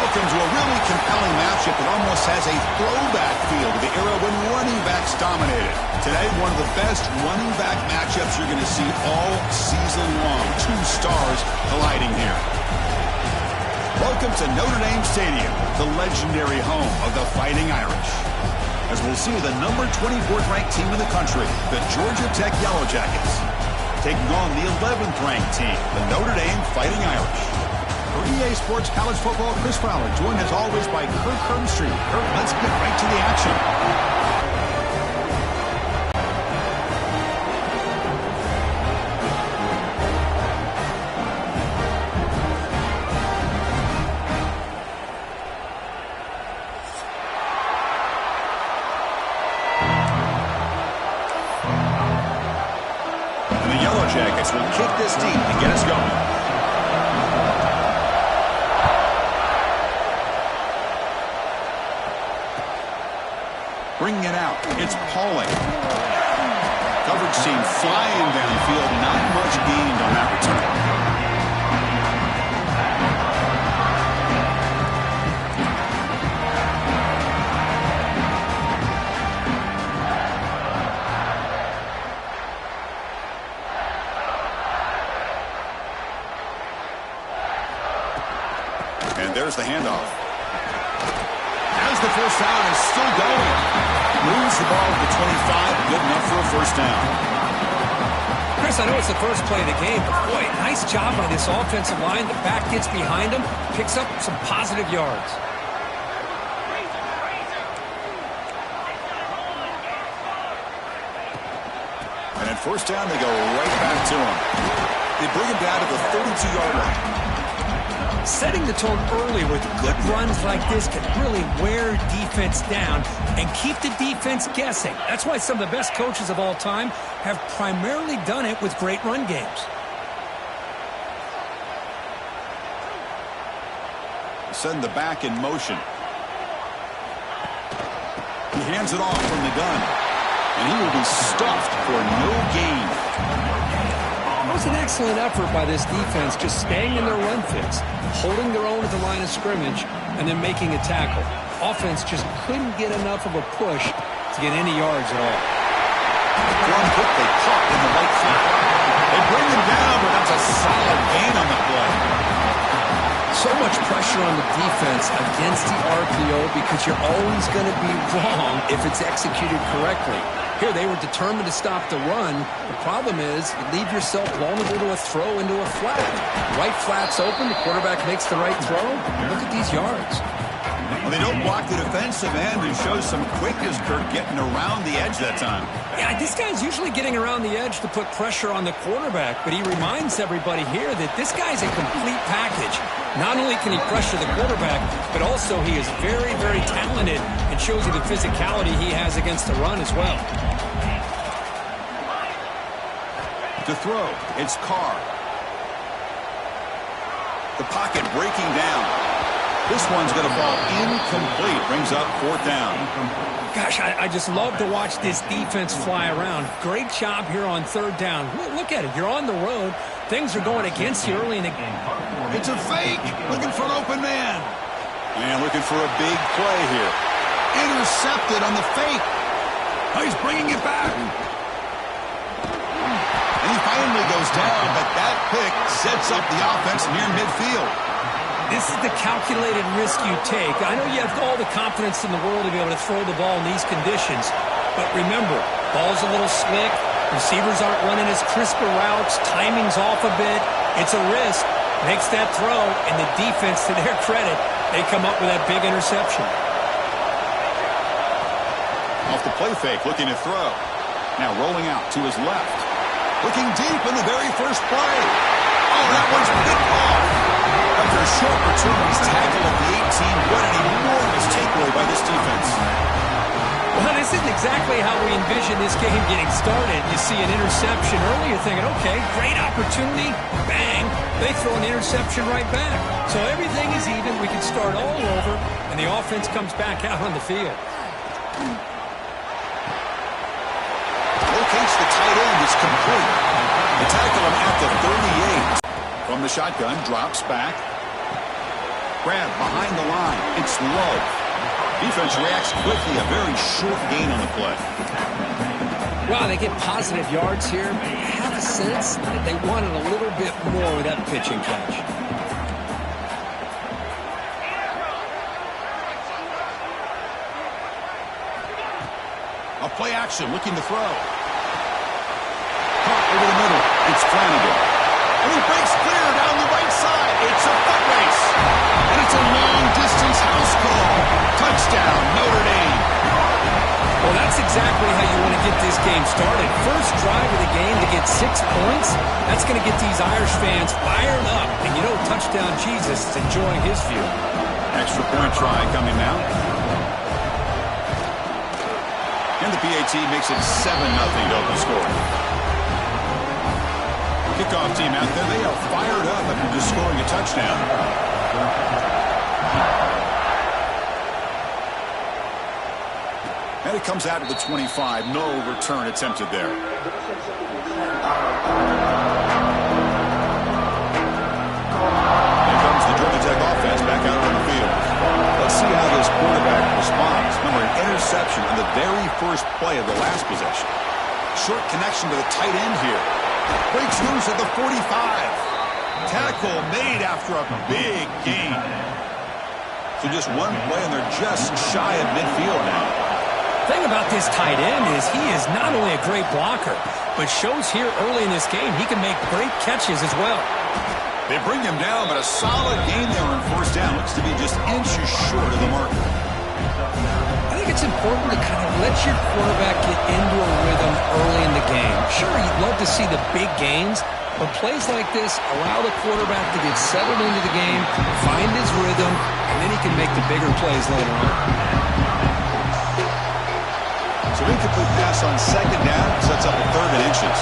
Welcome to a really compelling matchup that almost has a throwback feel to the era when running backs dominated. Today, one of the best running back matchups you're going to see all season long. Two stars colliding here. Welcome to Notre Dame Stadium, the legendary home of the Fighting Irish. As we'll see the number 24th ranked team in the country, the Georgia Tech Yellow Jackets, taking on the 11th ranked team, the Notre Dame Fighting Irish. For EA Sports College Football, Chris Fowler, joined as always by Kirk Hermstreet. Kirk, let's get right to the action. And the Yellow Jackets will kick this deep to get us going. Bringing it out, it's Pauling. Coverage team flying downfield, not much gained on that return. And there's the handoff. As the first down is still going. Moves the ball to the 25, good enough for a first down. Chris, I know it's the first play of the game, but boy, nice job by this offensive line. The back gets behind him, picks up some positive yards. And at first down, they go right back to him. They bring him down to the 32-yard line. Setting the tone early with good runs like this can really wear defense down and keep the defense guessing. That's why some of the best coaches of all time have primarily done it with great run games. Send the back in motion. He hands it off from the gun. And he will be stuffed for no gain. It was an excellent effort by this defense, just staying in their run fits, holding their own at the line of scrimmage, and then making a tackle. Offense just couldn't get enough of a push to get any yards at all. One hit they caught in the right flat. They bring him down, but that's a solid gain on the play. So much pressure on the defense against the RPO because you're always going to be wrong if it's executed correctly. Here, they were determined to stop the run. The problem is you leave yourself vulnerable to a throw into a flat. Right flat's open. The quarterback makes the right throw. Look at these yards. Well, they don't block the defensive end and show some quickness, Kirk, getting around the edge that time. Yeah, this guy's usually getting around the edge to put pressure on the quarterback, but he reminds everybody here that this guy's a complete package. Not only can he pressure the quarterback, but also he is very, very talented and shows you the physicality he has against the run as well. To throw, it's Carr. The pocket breaking down. This one's going to fall incomplete. Brings up fourth down. Gosh, I just love to watch this defense fly around. Great job here on third down. Look at it. You're on the road. Things are going against you early in the game. It's a fake. Looking for an open man. And looking for a big play here. Intercepted on the fake. Oh, he's bringing it back. And he finally goes down, but that pick sets up the offense near midfield. This is the calculated risk you take. I know you have all the confidence in the world to be able to throw the ball in these conditions, but remember, ball's a little slick, receivers aren't running as crisper routes, timing's off a bit. It's a risk. Makes that throw, and the defense, to their credit, they come up with that big interception. Off the play fake, looking to throw. Now rolling out to his left. Looking deep in the very first play. Oh, that one's picked off. After a short return, he's tackled at the 18. What an enormous takeaway by this defense. Well, this isn't exactly how we envision this game getting started. You see an interception early, you're thinking, okay, great opportunity, bang, they throw an interception right back. So everything is even, we can start all over, and the offense comes back out on the field. Locates the tight end, is complete. They tackle him at the 38. From the shotgun, drops back. Grab behind the line. It's low. Defense reacts quickly. A very short gain on the play. Wow, they get positive yards here. I have a sense that they wanted a little bit more with that pitching catch. A play action, looking to throw. Caught over the middle. It's Flanagan. And he breaks clear down the right side. It's a foot race. And it's a long-distance house call. Touchdown, Notre Dame. Well, that's exactly how you want to get this game started. First drive of the game to get 6 points. That's going to get these Irish fans fired up. And you know, touchdown Jesus is enjoying his view. Extra point try coming now. And the PAT makes it 7-0 to open score. Kickoff team out there, they are fired up after just scoring a touchdown. And it comes out of the 25. No return attempted there. Here comes the Georgia Tech offense back out on the field. Let's see how this quarterback responds. Remember, an interception on the very first play of the last possession. Short connection to the tight end here. Breaks loose at the 45. Tackle made after a big gain. So just one play, and they're just shy of midfield now. The thing about this tight end is he is not only a great blocker, but shows here early in this game he can make great catches as well. They bring him down, but a solid gain there on first down. Looks to be just inches short of the mark. I think it's important to kind of let your quarterback get into a rhythm early in the game. Sure, you'd love to see the big gains, but plays like this allow the quarterback to get settled into the game, find his rhythm, and then he can make the bigger plays later on. So incomplete pass on second down sets up a third and inches.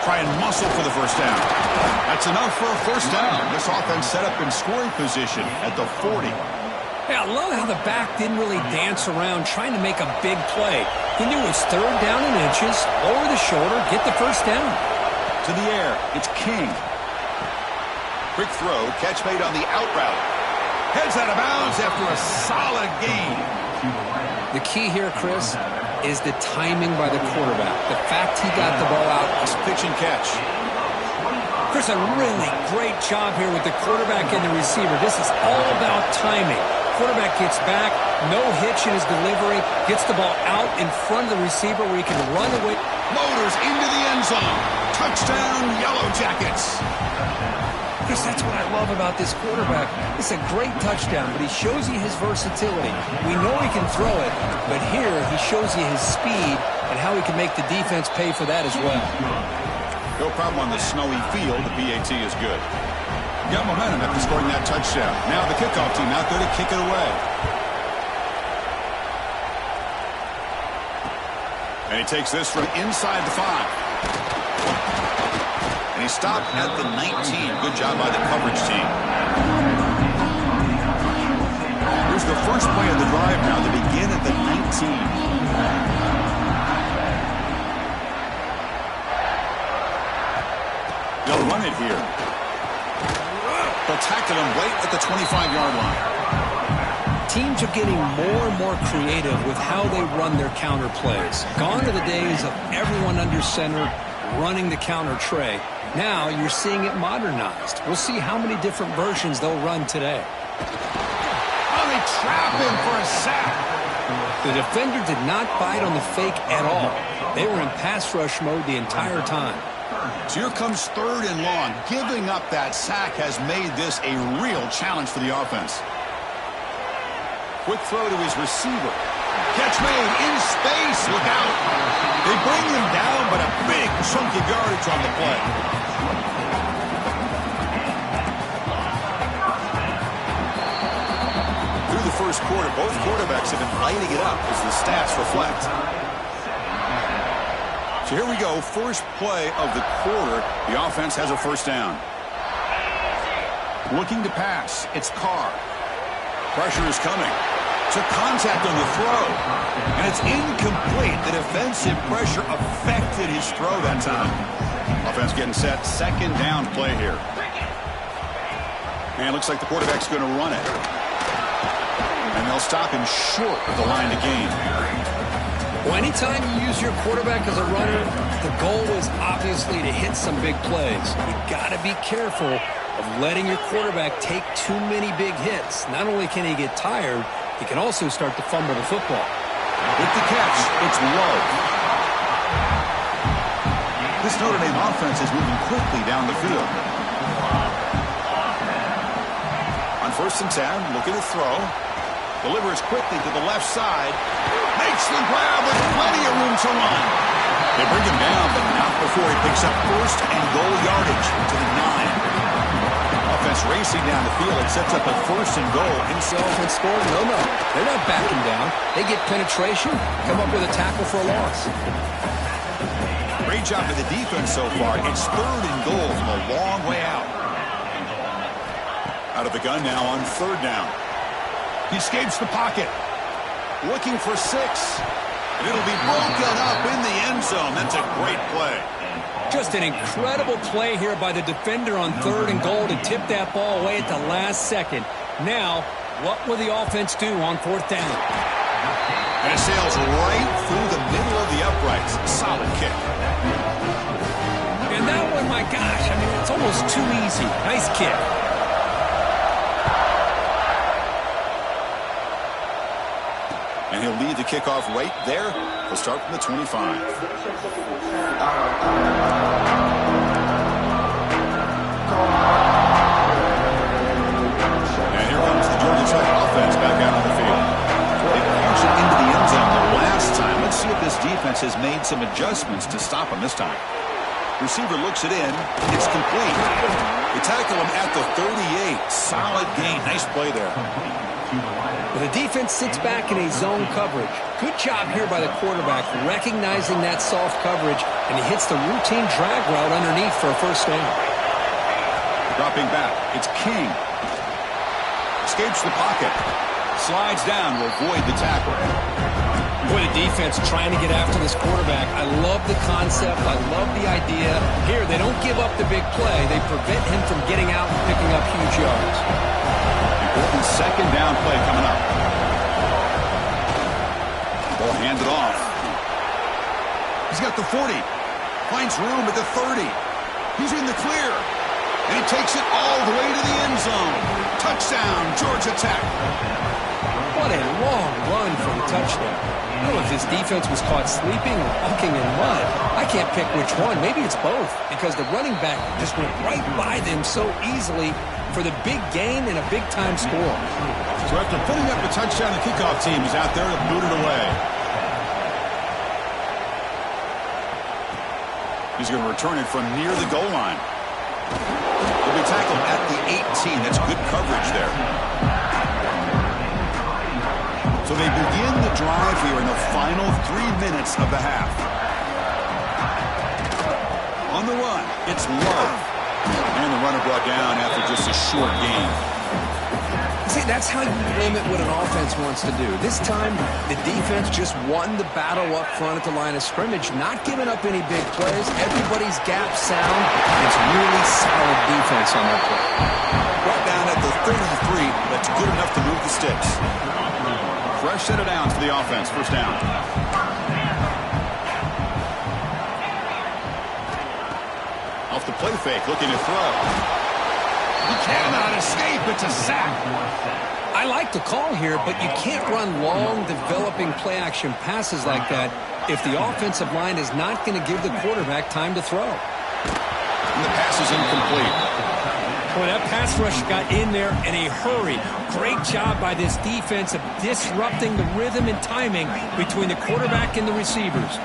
Try and muscle for the first down. That's enough for a first down. This offense set up in scoring position at the 40. Yeah, I love how the back didn't really dance around trying to make a big play. He knew it was third down and inches, lower the shoulder, get the first down. To the air, it's King. Quick throw, catch made on the out route. Heads out of bounds after a solid gain. The key here, Chris, is the timing by the quarterback. The fact he got the ball out. Pitch and catch. Chris, a really great job here with the quarterback and the receiver. This is all about timing. Quarterback gets back, no hitch in his delivery, gets the ball out in front of the receiver where he can run away. Motors into the end zone. Touchdown, Yellow Jackets. Chris, that's what I love about this quarterback. It's a great touchdown, but he shows you his versatility. We know he can throw it, but here he shows you his speed and how he can make the defense pay for that as well. No problem on the snowy field. The PAT is good. Got momentum after scoring that touchdown. Now the kickoff team out there to kick it away. And he takes this from inside the 5. And he stopped at the 19. Good job by the coverage team. Here's the first play of the drive now to begin at the 19. They'll run it here. They'll tackle him right at the 25-yard line. Teams are getting more and more creative with how they run their counter plays. Gone are the days of everyone under center running the counter tray. Now you're seeing it modernized. We'll see how many different versions they'll run today. Oh, they trap him for a sack. The defender did not bite on the fake at all. They were in pass rush mode the entire time. So here comes third and long. Giving up that sack has made this a real challenge for the offense. Quick throw to his receiver. Catch made in space. Look out. They bring him down, but a big chunk of yardage on the play. Through the first quarter, both quarterbacks have been lighting it up as the stats reflect. So here we go. First play of the quarter. The offense has a first down. Looking to pass. It's Carr. Pressure is coming. To contact on the throw. And it's incomplete. The defensive pressure affected his throw that time. Offense getting set. Second down play here. And it looks like the quarterback's going to run it. And they'll stop him short of the line to gain. Well, anytime you use your quarterback as a runner, the goal is obviously to hit some big plays. You've got to be careful of letting your quarterback take too many big hits. Not only can he get tired, he can also start to fumble the football. With the catch, it's Love. This Notre Dame offense is moving quickly down the field. On 1st and 10, looking to throw. Delivers quickly to the left side. Makes the grab with plenty of room to run. They bring him down, but not before he picks up 1st and goal yardage to the 9. Offense racing down the field. It sets up a 1st and goal. The offense scored? No. They're not backing down. They get penetration, come up with a tackle for a loss. Great job of the defense so far. It's 3rd and goal from a long way out. Out of the gun now on 3rd down. He escapes the pocket. Looking for 6. And it'll be broken up in the end zone. That's a great play. Just an incredible play here by the defender on 3rd and goal to tip that ball away at the last second. Now, what will the offense do on 4th down? And it sails right through the middle of the uprights. Solid kick. And that one, my gosh, I mean, it's almost too easy. Nice kick. And he'll lead the kickoff right there. He'll start from the 25. And here comes the Georgia Tech offense back out on the field. They punched it into the end zone the last time. Let's see if this defense has made some adjustments to stop him this time. Receiver looks it in. It's complete. They tackle him at the 38. Solid gain. Nice play there. The defense sits back in a zone coverage. Good job here by the quarterback recognizing that soft coverage, and he hits the routine drag route underneath for a 1st down. Dropping back, it's King. Escapes the pocket. Slides down to avoid the tackle. Boy, the defense trying to get after this quarterback. I love the concept. I love the idea. Here, they don't give up the big play. They prevent him from getting out and picking up huge yards. Important 2nd down play coming up. Ball handed off. He's got the 40. Finds room at the 30. He's in the clear. And he takes it all the way to the end zone. Touchdown, Georgia Tech. What a long run for the touchdown. I don't know if this defense was caught sleeping or walking in mud. I can't pick which one. Maybe it's both, because the running back just went right by them so easily for the big gain and a big-time score. So after putting up a touchdown, the kickoff team is out there to boot it away. He's going to return it from near the goal line. He'll be tackled at the 18. That's good coverage there. So they begin the drive here in the final 3 minutes of the half. On the run, it's Love. And the runner brought down after just a short gain. See, that's how you limit what an offense wants to do. This time, the defense just won the battle up front at the line of scrimmage, not giving up any big plays. Everybody's gap sound. It's really solid defense on that play. Brought down at the 33. That's good enough to move the sticks. Fresh set of downs for the offense. 1st down. Off the play fake, looking to throw. He cannot escape. It's a sack. I like the call here, but you can't run long, developing play-action passes like that if the offensive line is not going to give the quarterback time to throw. And the pass is incomplete. Boy, that pass rush got in there in a hurry. Great job by this defense of disrupting the rhythm and timing between the quarterback and the receivers.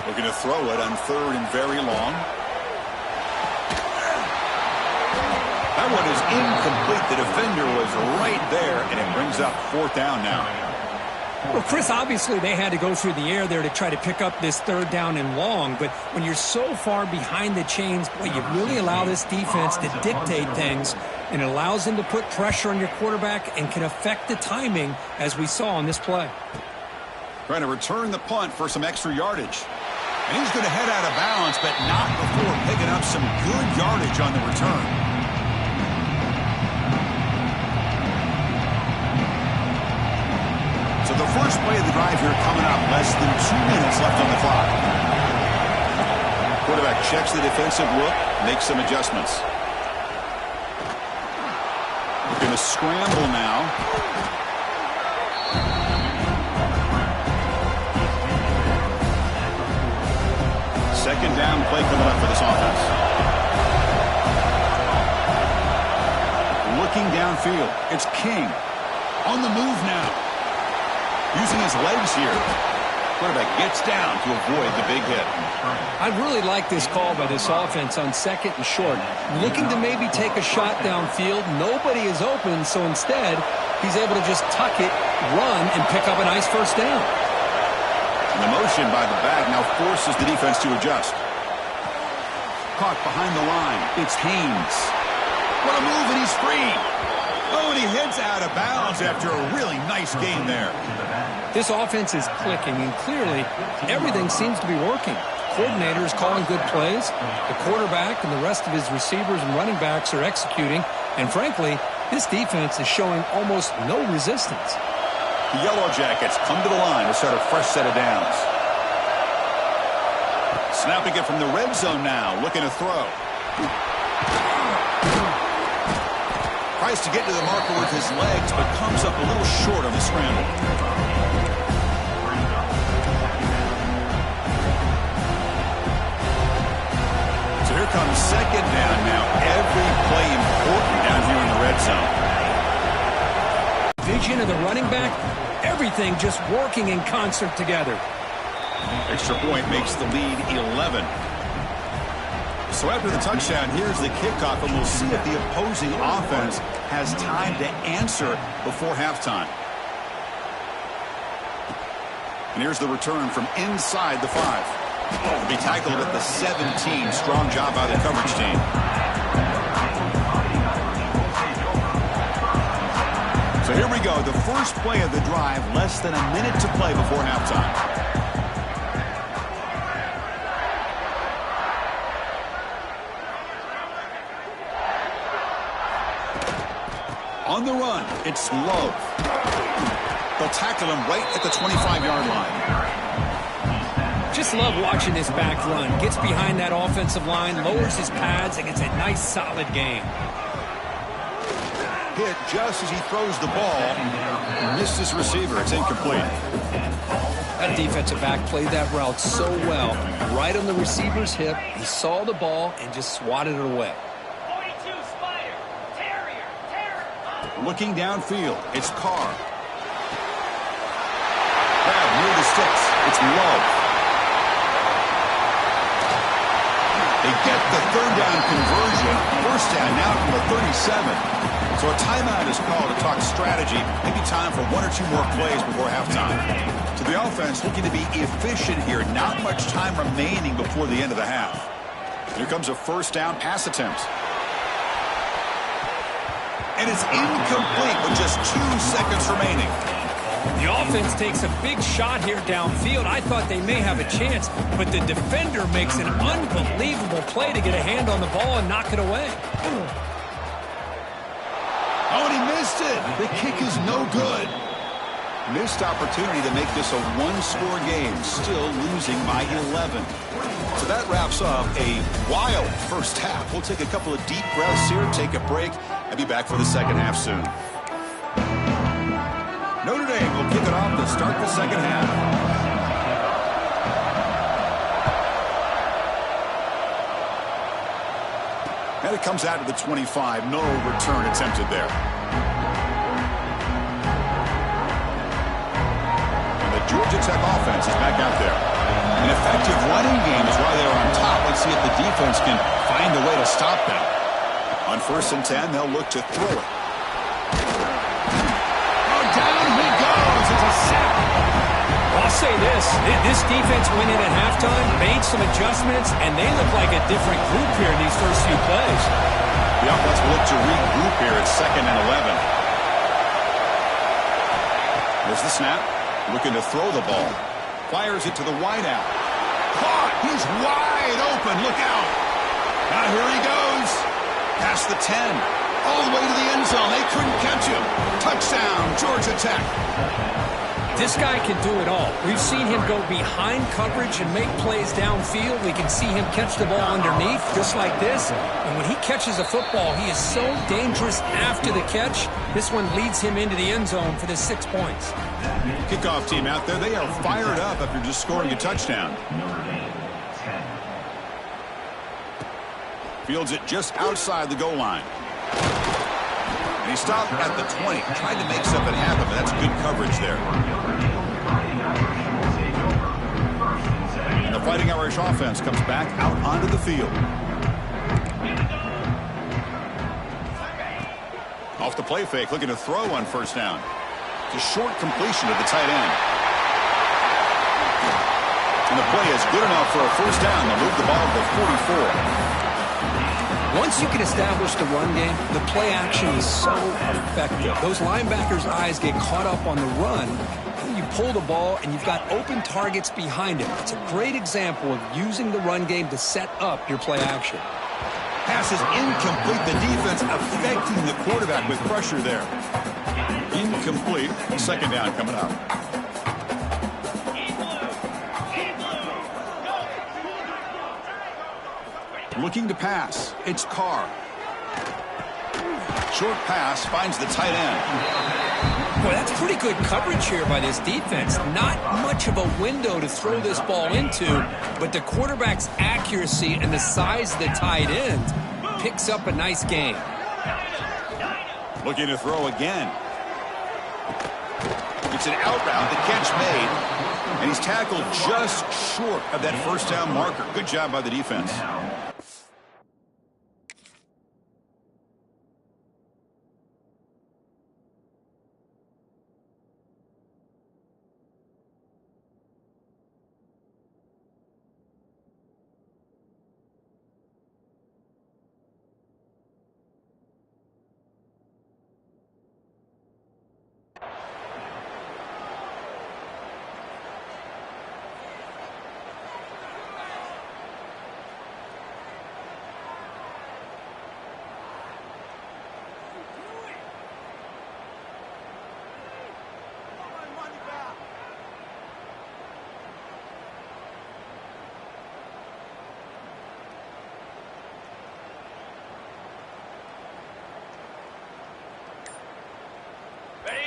Looking to throw it on 3rd and very long. That one is incomplete. The defender was right there, and it brings up 4th down now. Well, Chris, obviously they had to go through the air there to try to pick up this third down and long, but when you're so far behind the chains, boy, you really allow this defense to dictate things, and it allows them to put pressure on your quarterback and can affect the timing, as we saw on this play. Trying to return the punt for some extra yardage. And he's going to head out of bounds, but not before picking up some good yardage on the return. So the first play of the drive here coming up, less than 2 minutes left on the clock. Quarterback checks the defensive look, makes some adjustments. Going to scramble now. Second down play coming up for this offense. Looking downfield. It's King. On the move now. Using his legs here. Quarterback gets down to avoid the big hit. I really like this call by this offense on second and short. Looking to maybe take a shot downfield. Nobody is open, so instead, he's able to just tuck it, run, and pick up a nice first down. And the motion by the back now forces the defense to adjust. Caught behind the line. It's Haynes. What a move, and he's free. Oh, and he heads out of bounds after a really nice game there. This offense is clicking, and clearly everything seems to be working. Coordinators calling good plays. The quarterback and the rest of his receivers and running backs are executing. And frankly, this defense is showing almost no resistance. The Yellow Jackets come to the line to start a fresh set of downs. Snapping it from the red zone now, looking to throw. Tries to get to the marker with his legs, but comes up a little short on the scramble. So here comes second down now. Every play important down here in the red zone. Vision of the running back, everything just working in concert together. Extra point makes the lead 11. So after the touchdown, here's the kickoff, and we'll see if the opposing offense has time to answer before halftime. And here's the return from inside the 5. Will be tackled at the 17. Strong job by the coverage team. So here we go, the first play of the drive, less than a minute to play before halftime. On the run, it's Love. They'll tackle him right at the 25-yard line. Just love watching this back run. Gets behind that offensive line, lowers his pads, and gets a nice, solid game. Hit just as he throws the ball. Missed his receiver. It's incomplete. That defensive back played that route so well. Right on the receiver's hip, he saw the ball and just swatted it away. Looking downfield, it's Carr. Grab near the sticks. It's Love. They get the third down conversion. First down now from the 37. So a timeout is called to talk strategy. Maybe time for one or two more plays before halftime. So the offense looking to be efficient here. Not much time remaining before the end of the half. Here comes a first down pass attempt. And it's incomplete with just 2 seconds remaining. The offense takes a big shot here downfield. I thought they may have a chance, but the defender makes an unbelievable play to get a hand on the ball and knock it away. Oh, and he missed it. The kick is no good. Missed opportunity to make this a one-score game, still losing by 11. So that wraps up a wild first half. We'll take a couple of deep breaths here, take a break, and be back for the second half soon. Notre Dame will kick it off to start the second half. And it comes out to the 25. No return attempted there. And the Georgia Tech offense is back out there. An effective running game is why they're on top. Let's see if the defense can find a way to stop them. On 1st and 10, they'll look to throw it. Oh, down he goes. It's a sack. I'll say this defense went in at halftime, made some adjustments, and they look like a different group here in these first few plays. Yep, let's look to regroup here at 2nd and 11. There's the snap. Looking to throw the ball. Fires it to the wideout. Caught! He's wide open. Look out! Now here he goes. Past the 10. All the way to the end zone. They couldn't catch him. Touchdown, Georgia Tech. This guy can do it all. We've seen him go behind coverage and make plays downfield. We can see him catch the ball underneath, just like this. And when he catches a football, he is so dangerous after the catch. This one leads him into the end zone for the 6 points. Kickoff team out there, they are fired up after just scoring a touchdown. Fields it just outside the goal line. And he stopped at the 20, tried to make something happen, but that's good coverage there. And the Fighting Irish offense comes back out onto the field. Off the play fake, looking to throw on first down. It's a short completion to the tight end. And the play is good enough for a first down. They'll move the ball to the 44. Once you can establish the run game, the play action is so effective. Those linebackers' eyes get caught up on the run. You pull the ball, and you've got open targets behind him. It's a great example of using the run game to set up your play action. Pass is incomplete. The defense affecting the quarterback with pressure there. Incomplete. Second down coming up. Looking to pass. It's Carr. Short pass finds the tight end. Boy, that's pretty good coverage here by this defense. Not much of a window to throw this ball into, but the quarterback's accuracy and the size of the tight end picks up a nice gain. Looking to throw again. It's an out route, the catch made, and he's tackled just short of that first down marker. Good job by the defense.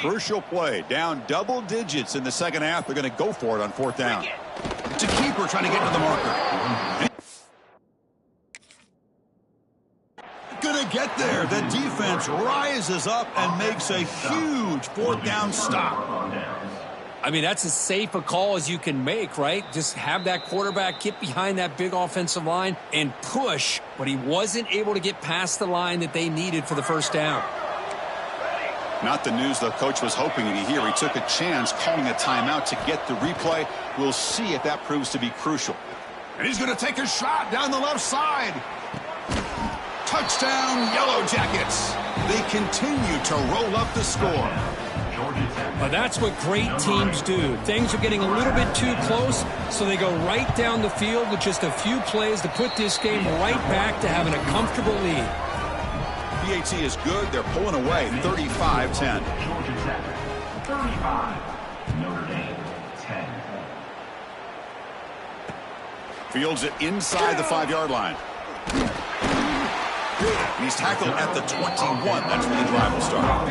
Crucial play. Down double digits in the second half. They're going to go for it on fourth down. It's a keeper trying to get to the marker. Going to get there. The defense rises up and makes a huge fourth down stop. I mean, that's as safe a call as you can make, right? Just have that quarterback get behind that big offensive line and push, but he wasn't able to get past the line that they needed for the first down. Not the news the coach was hoping to hear. He took a chance calling a timeout to get the replay. We'll see if that proves to be crucial. And he's going to take a shot down the left side. Touchdown, Yellow Jackets. They continue to roll up the score. Well, that's what great teams do. Things are getting a little bit too close, so they go right down the field with just a few plays to put this game right back to having a comfortable lead. PAT is good. They're pulling away 35-10. 35, Notre Dame 10. Fields it inside the 5-yard line. And he's tackled at the 21. That's where the drive will start.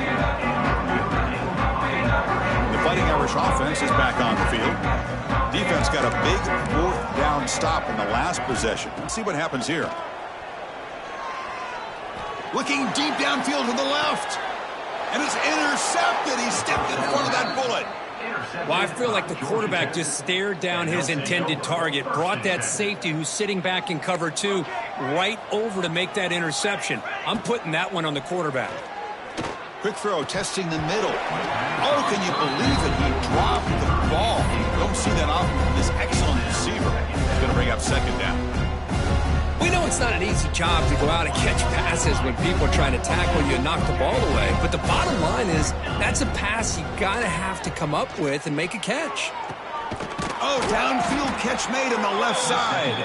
The Fighting Irish offense is back on the field. Defense got a big fourth down stop in the last possession. Let's see what happens here. Looking deep downfield to the left. And it's intercepted. He stepped in front of that bullet. Well, I feel like the quarterback just stared down his intended target, brought that safety who's sitting back in cover two right over to make that interception. I'm putting that one on the quarterback. Quick throw, testing the middle. Oh, can you believe it? He dropped the ball. You don't see that often from this excellent receiver. He's going to bring up second down. We know it's not an easy job to go out and catch passes when people are trying to tackle you and knock the ball away. But the bottom line is that's a pass you got to have to come up with and make a catch. Oh, downfield catch made on the left side.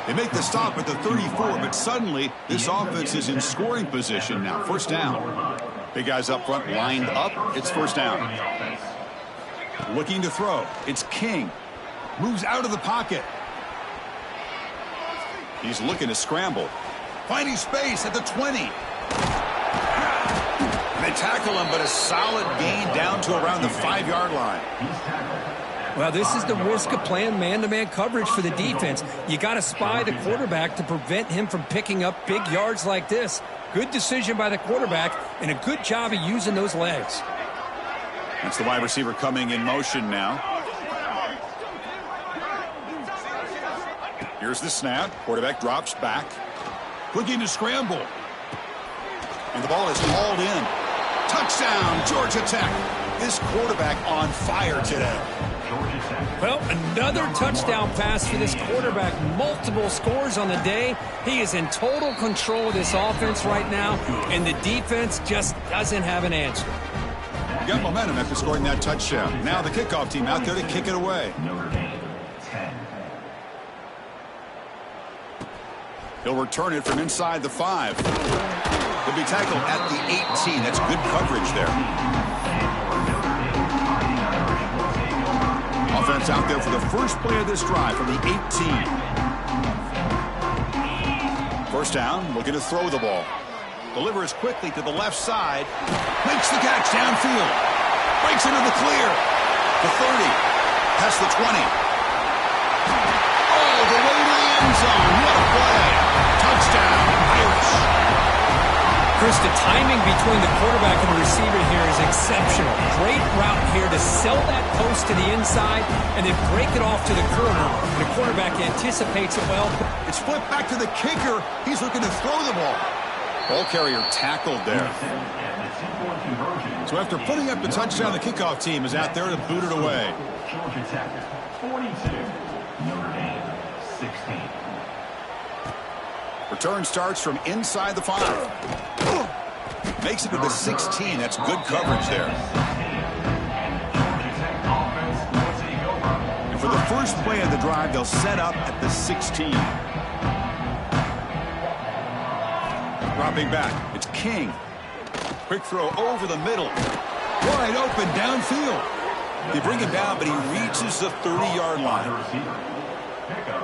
They make the stop at the 34, but suddenly this offense is in scoring position now. First down. Big guys up front lined up. It's first down. Looking to throw. It's King. Moves out of the pocket. He's looking to scramble. Finding space at the 20. They tackle him, but a solid gain down to around the 5-yard line. Well, this is the risk of playing man-to-man coverage for the defense. You got to spy the quarterback to prevent him from picking up big yards like this. Good decision by the quarterback and a good job of using those legs. That's the wide receiver coming in motion now. Here's the snap. Quarterback drops back. Looking to scramble. And the ball is hauled in. Touchdown, Georgia Tech. This quarterback on fire today. Well, another touchdown pass for this quarterback. Multiple scores on the day. He is in total control of this offense right now, and the defense just doesn't have an answer. You got momentum after scoring that touchdown. Now the kickoff team out there to kick it away. Notre Dame, 10. He'll return it from inside the 5. He'll be tackled at the 18. That's good coverage there. Offense out there for the first play of this drive from the 18. First down, looking to throw the ball. Delivers quickly to the left side. Makes the catch downfield. Breaks into the clear. The 30. Past the 20. All the way to the end zone. What a play. Touchdown, Irish. Chris, the timing between the quarterback and the receiver here is exceptional. Great route here to sell that post to the inside and then break it off to the corner. The quarterback anticipates it well. It's flipped back to the kicker. He's looking to throw the ball. Ball carrier tackled there. So after putting up the touchdown, the kickoff team is out there to boot it away. Georgia Tech, 42. Notre Dame, 16. Return starts from inside the 5. Makes it to the 16. That's good coverage there. And for the first play of the drive, they'll set up at the 16. Dropping back. It's King. Quick throw over the middle. Wide open downfield. They bring him down, but he reaches the 30-yard line.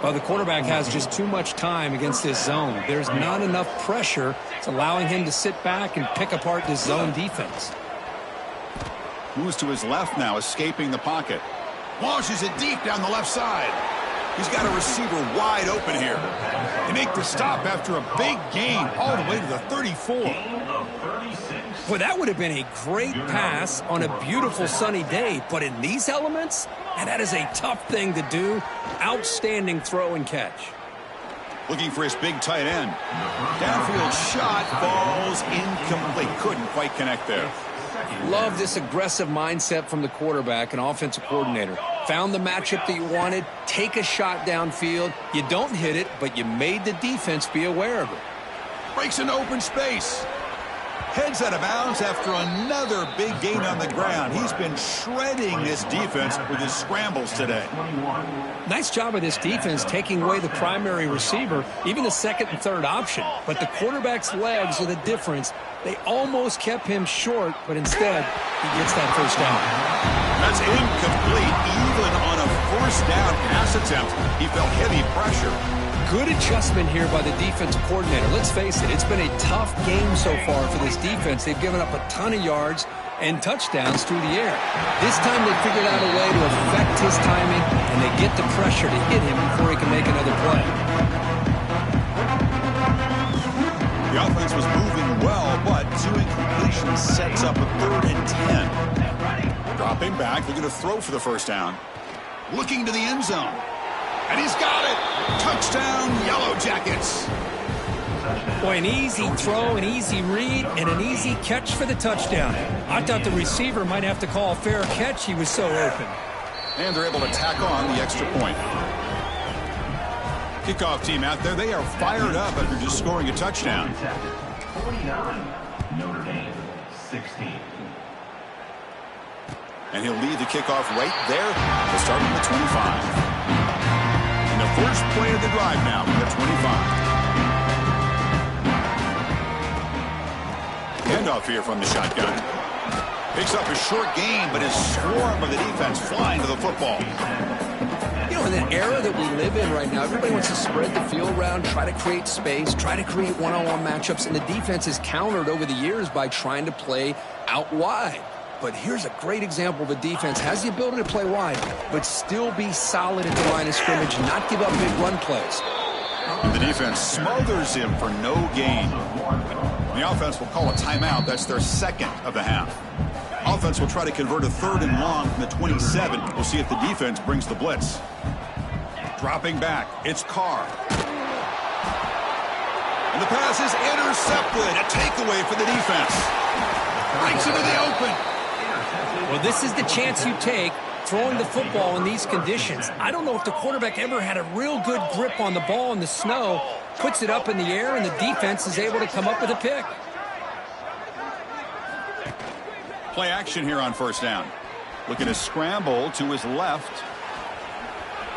Well, the quarterback has just too much time against this zone. There's not enough pressure. It's allowing him to sit back and pick apart this zone defense. Moves to his left now, escaping the pocket. Launches it deep down the left side. He's got a receiver wide open here. They make the stop after a big gain all the way to the 34. Boy, that would have been a great pass on a beautiful sunny day. But in these elements, and that is a tough thing to do. Outstanding throw and catch. Looking for his big tight end. Downfield shot falls incomplete. Couldn't quite connect there. Love this aggressive mindset from the quarterback and offensive coordinator. Found the matchup that you wanted. Take a shot downfield. You don't hit it, but you made the defense be aware of it. Breaks into open space. Heads out of bounds after another big gain on the ground. He's been shredding this defense with his scrambles today. Nice job of this defense taking away the primary receiver, even the second and third option. But the quarterback's legs are the difference. They almost kept him short, but instead, he gets that first down. That's incomplete. Even on a first down pass attempt, he felt heavy pressure. Good adjustment here by the defensive coordinator. Let's face it, it's been a tough game so far for this defense. They've given up a ton of yards and touchdowns through the air. This time they figured out a way to affect his timing, and they get the pressure to hit him before he can make another play. The offense was moving well, but 2 incompletions sets up a 3rd and 10. Dropping back, looking to throw for the first down. Looking to the end zone. And he's got it. Touchdown, Yellow Jackets. Boy, an easy throw, an easy read, and an easy catch for the touchdown. I thought the receiver might have to call a fair catch. He was so open. And they're able to tack on the extra point. Kickoff team out there, they are fired up after just scoring a touchdown. 49, Notre Dame, 16. And he'll lead the kickoff right there to start from the 25. And the first play of the drive now from the 25. Handoff here from the shotgun. Picks up a short gain, but his swarm of the defense flying to the football. You know, in the era that we live in right now, everybody wants to spread the field around, try to create space, try to create one-on-one matchups, and the defense is countered over the years by trying to play out wide. But here's a great example of a defense has the ability to play wide, but still be solid at the line of scrimmage, not give up big run plays. And the defense smothers him for no gain. The offense will call a timeout. That's their second of the half. Offense will try to convert a 3rd and long from the 27. We'll see if the defense brings the blitz. Dropping back, it's Carr. And the pass is intercepted. A takeaway for the defense. Breaks into the open. Well, this is the chance you take throwing the football in these conditions. I don't know if the quarterback ever had a real good grip on the ball in the snow, puts it up in the air, and the defense is able to come up with a pick. Play action here on first down. Looking to scramble to his left.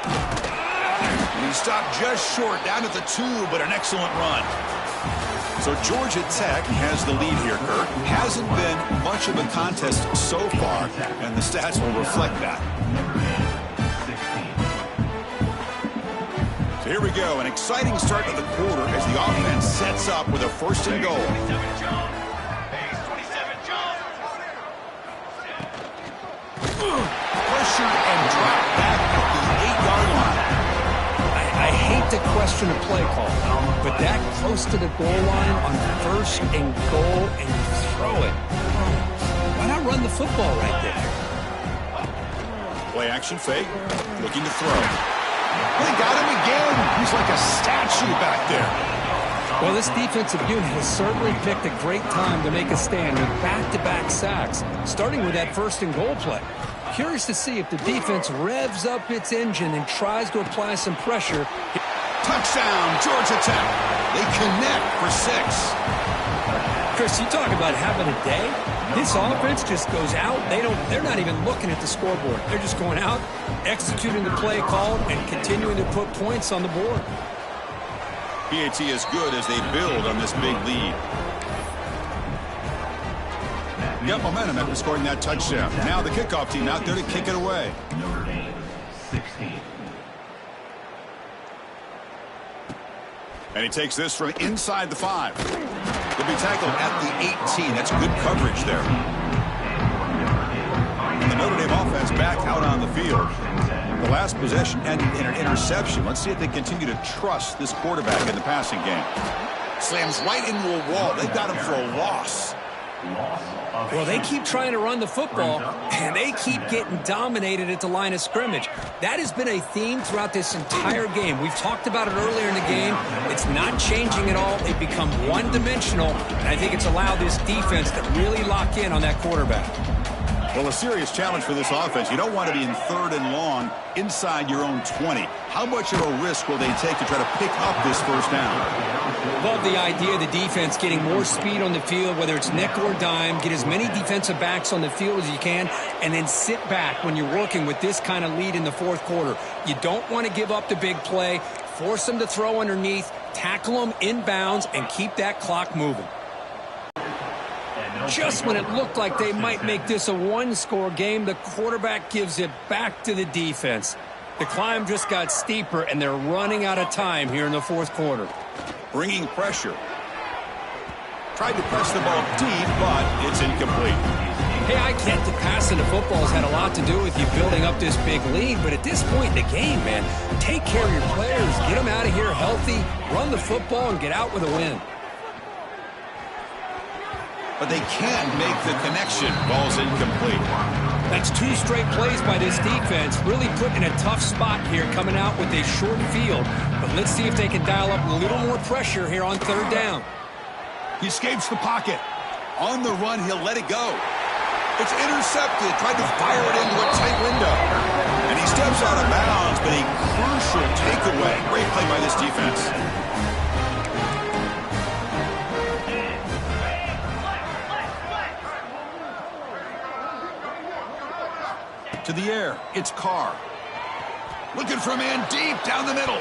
And he stopped just short, down at the 2, but an excellent run. So Georgia Tech has the lead here, Kirk. Hasn't been much of a contest so far, and the stats will reflect that. So here we go, an exciting start to the quarter as the offense sets up with a 1st and goal. Pressured and dropped back at the 8-yard line. I hate to question a play call, but that close to the goal line on 1st and goal and you throw it. Why not run the football right there? Play action fake, looking to throw. They got him again. He's like a statue back there. Well, this defensive unit has certainly picked a great time to make a stand with back-to-back sacks, starting with that 1st and goal play. Curious to see if the defense revs up its engine and tries to apply some pressure. Touchdown, Georgia Tech. They connect for 6. Chris, you talk about having a day. This offense just goes out. They're not even looking at the scoreboard. They're just going out, executing the play called, and continuing to put points on the board. PAT is good as they build on this big lead. Got momentum after scoring that touchdown. Now the kickoff team out there to kick it away. Notre Dame, 16. And he takes this from inside the 5. He'll be tackled at the 18. That's good coverage there. And the Notre Dame offense back out on the field. The last possession ended in an interception. Let's see if they continue to trust this quarterback in the passing game. Slams right into a wall. They got him for a loss. Well, they keep trying to run the football, and they keep getting dominated at the line of scrimmage. That has been a theme throughout this entire game. We've talked about it earlier in the game. It's not changing at all. They've become one-dimensional, and I think it's allowed this defense to really lock in on that quarterback. Well, a serious challenge for this offense. You don't want to be in 3rd and long inside your own 20. How much of a risk will they take to try to pick up this 1st down? Love the idea of the defense getting more speed on the field, whether it's nickel or dime, get as many defensive backs on the field as you can, and then sit back when you're working with this kind of lead in the 4th quarter. You don't want to give up the big play, force them to throw underneath, tackle them inbounds, and keep that clock moving. Just when it looked like they might make this a 1-score game, the quarterback gives it back to the defense. The climb just got steeper, and they're running out of time here in the 4th quarter. Bringing pressure. Tried to press the ball deep, but it's incomplete. Hey, I get that passing the football has had a lot to do with you building up this big lead, but at this point in the game, man, take care of your players, get them out of here healthy, run the football, and get out with a win. But they can't make the connection. Ball's incomplete. That's 2 straight plays by this defense, really put in a tough spot here coming out with a short field. But Let's see if they can dial up a little more pressure here on third down. He escapes the pocket. On the run, he'll let it go. It's intercepted. Tried to fire it into a tight window. And he steps out of bounds, but a crucial takeaway. Great play by this defense. To the air, it's Carr. Looking for a man deep down the middle.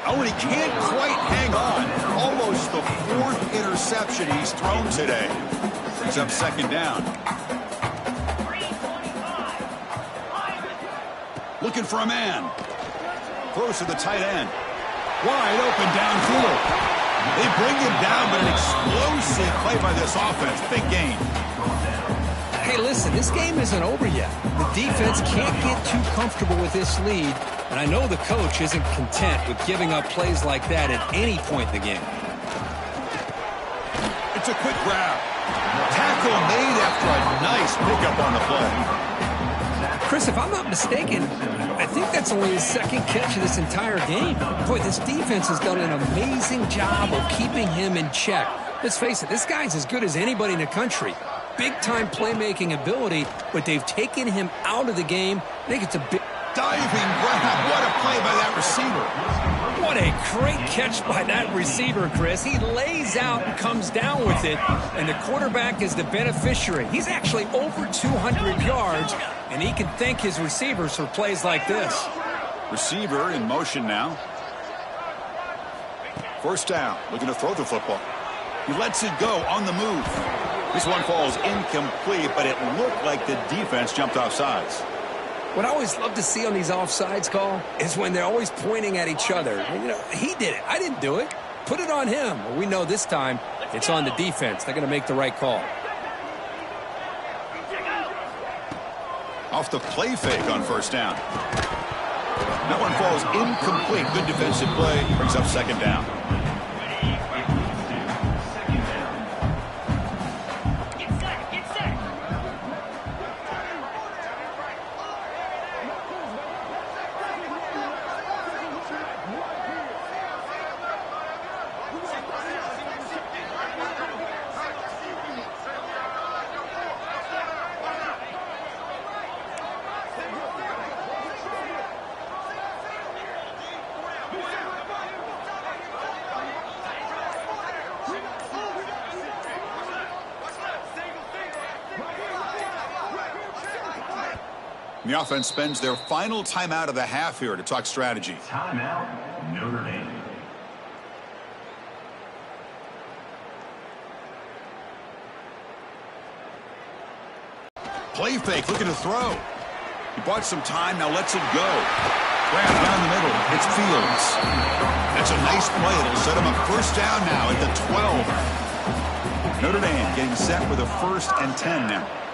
Oh, and he can't quite hang on. Almost the fourth interception he's thrown today. Brings up second down. Looking for a man. Throws to the tight end. Wide open downfield. They bring him down, but an explosive play by this offense. Big gain. Hey, listen, this game isn't over yet. The defense can't get too comfortable with this lead, and I know the coach isn't content with giving up plays like that at any point in the game. It's a quick grab. Tackle made after a nice pickup on the play. Chris, if I'm not mistaken, I think that's only his second catch of this entire game. Boy, this defense has done an amazing job of keeping him in check. Let's face it, this guy's as good as anybody in the country. Big-time playmaking ability, but they've taken him out of the game. I think it's a big... Diving grab. What a play by that receiver. What a great catch by that receiver, Chris. He lays out and comes down with it, and the quarterback is the beneficiary. He's actually over 200 yards, and he can thank his receivers for plays like this. Receiver in motion now. First down, looking to throw the football. He lets it go on the move. This one falls incomplete, but it looked like the defense jumped off sides. What I always love to see on these offsides call is when they're always pointing at each other. And, you know, he did it. I didn't do it. Put it on him. Well, we know this time it's on the defense. They're going to make the right call. Off the play fake on first down. That one falls incomplete. Good defensive play. Brings up second down. The offense spends their final timeout of the half here to talk strategy. Timeout, Notre Dame. Play fake, looking to throw. He bought some time, now lets it go. Grab down the middle, it's Fields. That's a nice play. It'll set him up first down now at the 12. Notre Dame getting set with a 1st and 10 now.